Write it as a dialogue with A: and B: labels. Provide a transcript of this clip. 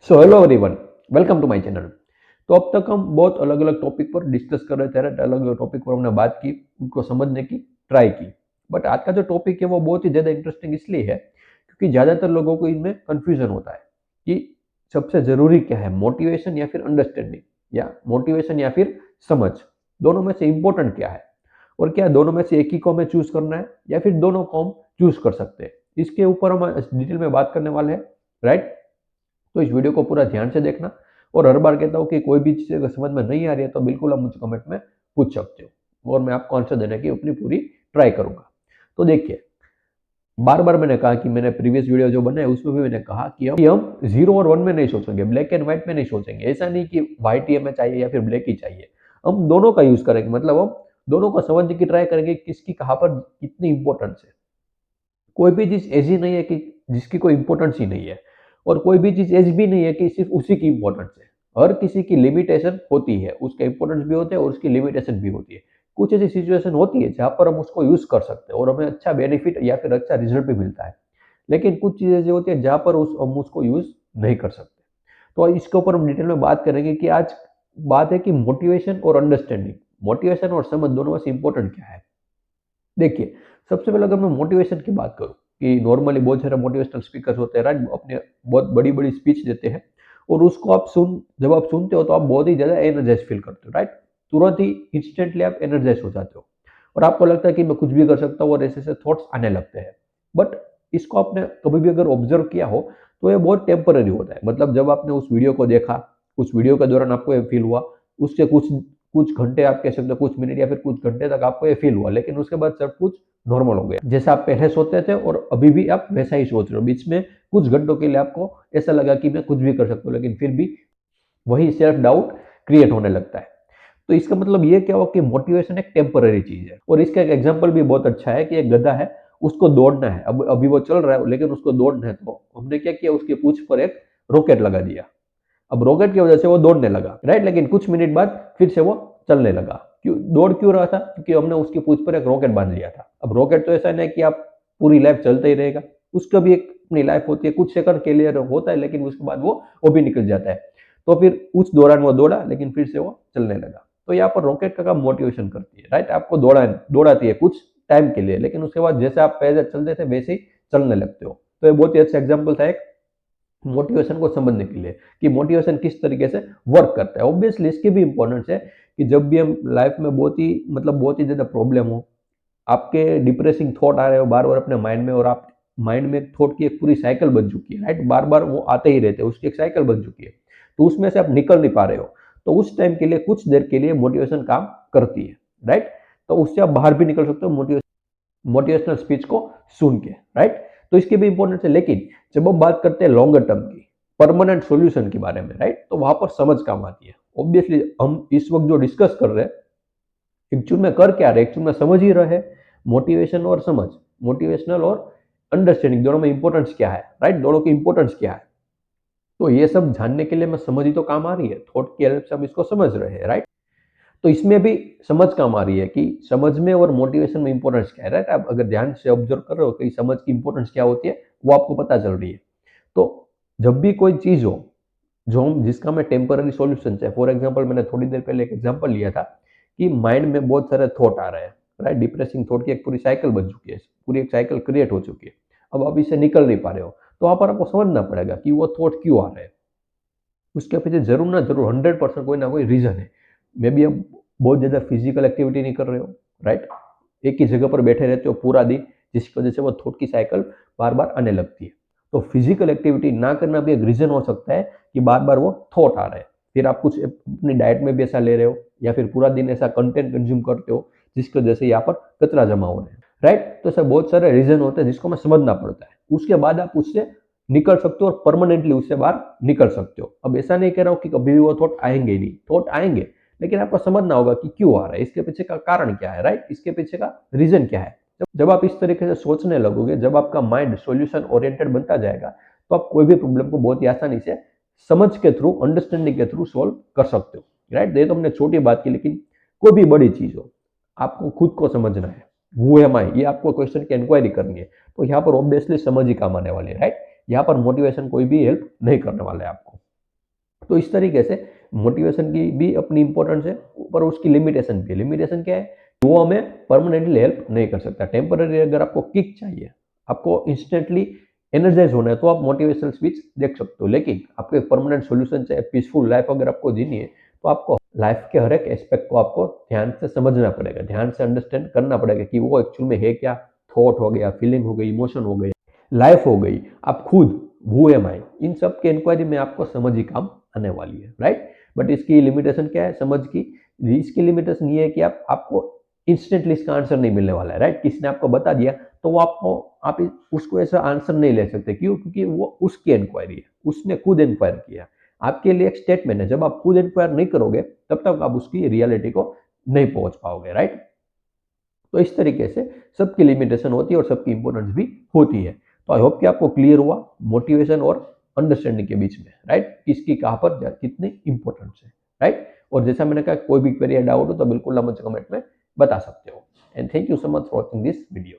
A: So hello everyone, welcome to my channel. तो अब तक हम बहुत अलग अलग टॉपिक पर डिस्कस कर रहे थे, अलग अलग टॉपिक पर हमने बात की, उनको समझने की ट्राई की। बट आज का जो टॉपिक है वो बहुत ही ज़्यादा इंटरेस्टिंग इसलिए है क्योंकि ज़्यादातर लोगों को इनमें कन्फ्यूजन होता है कि सबसे ज़रूरी क्या है, मोटिवेशन या फिर अंडरस्टैंडिंग, या मोटिवेशन या फिर समझ। दोनों में से इंपॉर्टेंट क्या है, और क्या दोनों में से एक ही को हमें चूज करना है या फिर दोनों को हम चूज कर सकते हैं। इसके ऊपर हम डिटेल में बात करने वाले हैं, राइट। तो इस वीडियो को पूरा ध्यान से देखना। और हर बार कहता हूँ कि कोई भी चीज़ अगर समझ में नहीं आ रही है तो बिल्कुल आप मुझे कमेंट में पूछ सकते हो और मैं आपको आंसर देने की अपनी पूरी ट्राई करूंगा। तो देखिए, बार बार मैंने कहा कि मैंने प्रीवियस वीडियो जो बनाए उसमें भी मैंने कहा कि हम 0 और 1 में नहीं सोचेंगे, ब्लैक एंड व्हाइट में नहीं सोचेंगे। ऐसा नहीं कि व्हाइट ही हमें चाहिए या फिर ब्लैक ही चाहिए, हम दोनों का यूज करेंगे। मतलब हम दोनों को समझने की ट्राई करेंगे किसकी कहाँ पर कितनी इंपॉर्टेंस है। कोई भी चीज़ ऐसी नहीं है कि जिसकी कोई इंपॉर्टेंस ही नहीं है, और कोई भी चीज़ ऐसी भी नहीं है कि सिर्फ उसी की इंपॉर्टेंस है। हर किसी की लिमिटेशन होती है, उसका इंपॉर्टेंस भी होता है और उसकी लिमिटेशन भी होती है। कुछ ऐसी सिचुएशन होती है जहाँ पर हम उसको यूज़ कर सकते हैं और हमें अच्छा बेनिफिट या फिर अच्छा रिजल्ट भी मिलता है। लेकिन कुछ चीज़ें ऐसी होती है जहाँ पर हम उसको यूज़ नहीं कर सकते। तो इसके ऊपर हम डिटेल में बात करेंगे कि आज बात है कि मोटिवेशन और अंडरस्टैंडिंग, मोटिवेशन और समझ दोनों में से इंपॉर्टेंट क्या है। देखिए, सबसे पहले अगर मैं मोटिवेशन की बात करूँ कि नॉर्मली बहुत सारे मोटिवेशनल स्पीकर्स होते हैं, राइट, अपने बहुत बड़ी-बड़ी स्पीच देते हैं और उसको आप जब आप सुनते हो तो आप बहुत ही ज़्यादा एनर्जाइज़ फील करते हो, राइट? तुरंत ही इंस्टेंटली आप एनर्जाइज़ हो जाते हो और आपको लगता है कि मैं कुछ भी कर सकता हूँ और ऐसे-ऐसे थॉट्स आने लगते हैं। बट इसको आपने कभी भी अगर ऑब्ज़र्व किया हो तो ये बहुत टेम्परेरी होता है। मतलब जब आपने उस वीडियो को देखा, उस वीडियो के दौरान आपको ये फील हुआ, उसके कुछ कुछ घंटे आप कह सकते हो, कुछ मिनट या फिर कुछ घंटे तक आपको ये फील हुआ, लेकिन उसके बाद सब कुछ नॉर्मल हो गया। जैसे आप पहले सोते थे और अभी भी आप वैसा ही सोच रहे हो। बीच में कुछ घंटों के लिए आपको ऐसा लगा कि मैं कुछ भी कर सकता हूँ, लेकिन फिर भी वही सेल्फ डाउट क्रिएट होने लगता है। तो इसका मतलब ये क्या हुआ कि मोटिवेशन एक टेम्पररी चीज है। और इसका एक एग्जांपल भी बहुत अच्छा है कि एक गधा है, उसको दौड़ना है। अब अभी वो चल रहा है लेकिन उसको दौड़ना है, तो हमने क्या किया, उसकी पूंछ पर एक रॉकेट लगा दिया। अब रॉकेट की वजह से वो दौड़ने लगा, राइट, लेकिन कुछ मिनट बाद फिर से वो चलने लगा। दौड़ क्यों रहा था? क्योंकि हमने उसकी पूंछ पर एक रॉकेट बांध लिया था। अब रॉकेट तो ऐसा नहीं कि आप पूरी लाइफ चलता ही रहेगा, उसका भी एक अपनी लाइफ होती है, कुछ सेकंड के लिए होता है, लेकिन उसके बाद वो भी निकल जाता है। तो फिर उस दौरान वो दौड़ा, लेकिन फिर से वो चलने लगा। तो यहाँ पर रॉकेट का काम मोटिवेशन करती है, राइट, आपको दौड़ाती है कुछ टाइम के लिए, लेकिन उसके बाद जैसे आप पहले चलते थे वैसे ही चलने लगते हो। तो ये बहुत ही अच्छा एग्जाम्पल था एक मोटिवेशन को समझने के लिए कि मोटिवेशन किस तरीके से वर्क करता है। ऑब्वियसली इसकी भी इंपॉर्टेंस है कि जब भी हम लाइफ में बहुत ही ज्यादा प्रॉब्लम हो, आपके डिप्रेसिंग थॉट आ रहे हो बार बार अपने माइंड में, और आप माइंड में थॉट की एक पूरी साइकिल बन चुकी है, राइट, बार बार वो आते ही रहते हैं, उसकी एक साइकिल बन चुकी है, तो उसमें से आप निकल नहीं पा रहे हो। तो उस टाइम के लिए कुछ देर के लिए मोटिवेशन काम करती है, राइट। तो उससे आप बाहर भी निकल सकते हो मोटिवेशनल स्पीच को सुन के, राइट। तो इसकी भी इंपॉर्टेंस है। लेकिन जब हम बात करते हैं लॉन्गर टर्म की, परमानेंट सॉल्यूशन के बारे में, राइट, तो वहां पर समझ काम आती है। ऑब्वियसली हम इस वक्त जो डिस्कस कर रहे हैं, एक्चुअल में कर क्या रहे, एक्चुअल में समझ ही रहे हैं। मोटिवेशन और समझ, मोटिवेशनल और अंडरस्टैंडिंग, दोनों में इंपॉर्टेंस क्या है, राइट, दोनों की इंपॉर्टेंस क्या है। तो ये सब जानने के लिए मैं समझ ही तो काम आ रही है, थॉट की हेल्प से हम इसको समझ रहे हैं, राइट। तो इसमें भी समझ काम आ रही है कि समझ में और मोटिवेशन में इंपॉर्टेंस क्या है, राइट। आप अगर ध्यान से ऑब्जर्व कर रहे हो कि समझ की इंपॉर्टेंस क्या होती है, वो आपको पता चल रही है। तो जब भी कोई चीज हो जो हम जिसका हमें टेम्पररी सॉल्यूशन है, फॉर एग्जांपल मैंने थोड़ी देर पहले एक एग्जांपल लिया था कि माइंड में बहुत सारे थॉट आ रहे हैं, राइट, डिप्रेसिंग थॉट की एक पूरी साइकिल बन चुकी है, पूरी एक साइकिल क्रिएट हो चुकी है। अब आप इससे निकल नहीं पा रहे हो, तो वहां पर आपको समझना पड़ेगा कि वो थॉट क्यों आ रहे हैं। उसके पीछे जरूर ना जरूर 100% कोई ना कोई रीजन है। मे बी आप बहुत ज़्यादा फिजिकल एक्टिविटी नहीं कर रहे हो, राइट, एक ही जगह पर बैठे रहते हो पूरा दिन, जिसकी वजह से वो थॉट की साइकिल बार बार आने लगती है। तो फिजिकल एक्टिविटी ना करना भी एक रीजन हो सकता है कि बार बार वो थॉट आ रहे हैं। फिर आप कुछ अपनी डाइट में भी ऐसा ले रहे हो, या फिर पूरा दिन ऐसा कंटेंट कंज्यूम करते हो जिसकी वजह से यहाँ पर कचरा जमा हो रहे हैं, राइट। तो ऐसे बहुत सारे रीजन होते हैं जिसको हमें समझना पड़ता है। उसके बाद आप उससे निकल सकते हो और परमानेंटली उससे बाहर निकल सकते हो। अब ऐसा नहीं कह रहा हूँ कि कभी भी वो थॉट आएंगे ही नहीं, थॉट आएंगे, लेकिन आपको समझना होगा कि क्यों आ रहा है, इसके पीछे का कारण क्या है, राइट, इसके पीछे का रीजन क्या है। जब आप इस तरीके से सोचने लगोगे, जब आपका माइंड सॉल्यूशन ओरिएंटेड बनता जाएगा, तो आप कोई भी प्रॉब्लम को बहुत ही आसानी से समझ के थ्रू, अंडरस्टैंडिंग के थ्रू सोल्व कर सकते हो, राइट। ये तो हमने छोटी बात की, लेकिन कोई भी बड़ी चीज हो, आपको खुद को समझना है। हु एम आई, ये आपको क्वेश्चन की इंक्वायरी करनी है, तो यहाँ पर ऑब्वियसली समझ ही काम आने वाली है, राइट। यहाँ पर मोटिवेशन कोई भी हेल्प नहीं करने वाला है आपको। तो इस तरीके से मोटिवेशन की भी अपनी इंपॉर्टेंस है, पर उसकी लिमिटेशन भी है। लिमिटेशन क्या है? वो हमें परमानेंटली हेल्प नहीं कर सकता। टेम्पररी अगर आपको किक चाहिए, आपको इंस्टेंटली एनर्जाइज होना है, तो आप मोटिवेशनल स्पीच देख सकते हो। लेकिन आपको एक परमानेंट सोल्यूशन चाहिए, पीसफुल लाइफ अगर आपको जीनी है, तो आपको लाइफ के हर एक एस्पेक्ट को आपको ध्यान से समझना पड़ेगा, ध्यान से अंडरस्टैंड करना पड़ेगा कि वो एक्चुअल में है क्या। थॉट हो गया, फीलिंग हो गई, इमोशन हो गई, लाइफ हो गई, आप खुद, हु एम आई, इन सब के इंक्वायरी में आपको समझ ही काम आने वाली है, राइट। बट इसकी लिमिटेशन क्या है समझ की? इसकी लिमिटेशन ये है कि आपको इंस्टेंटली इसका आंसर नहीं मिलने वाला है, राइट। किसी ने आपको बता दिया तो वो आप उसको ऐसा आंसर नहीं ले सकते। क्यों? क्योंकि वो उसकी इंक्वायरी है, उसने खुद इंक्वायर किया। आपके लिए एक स्टेटमेंट है, जब आप खुद इंक्वायर नहीं करोगे तब तक आप उसकी रियलिटी को नहीं पहुंच पाओगे, राइट। तो इस तरीके से सबकी लिमिटेशन होती है और सबकी इंपॉर्टेंस भी होती है। तो आई होप कि आपको क्लियर हुआ मोटिवेशन और अंडरस्टैंडिंग के बीच में, राइट, किसकी कहाँ पर कितनी इंपॉर्टेंस है, राइट। और जैसा मैंने कहा, कोई भी क्वेरी या डाउट हो तो बिल्कुल आप मुझे कमेंट में बता सकते हो। And thank you so much for watching this video.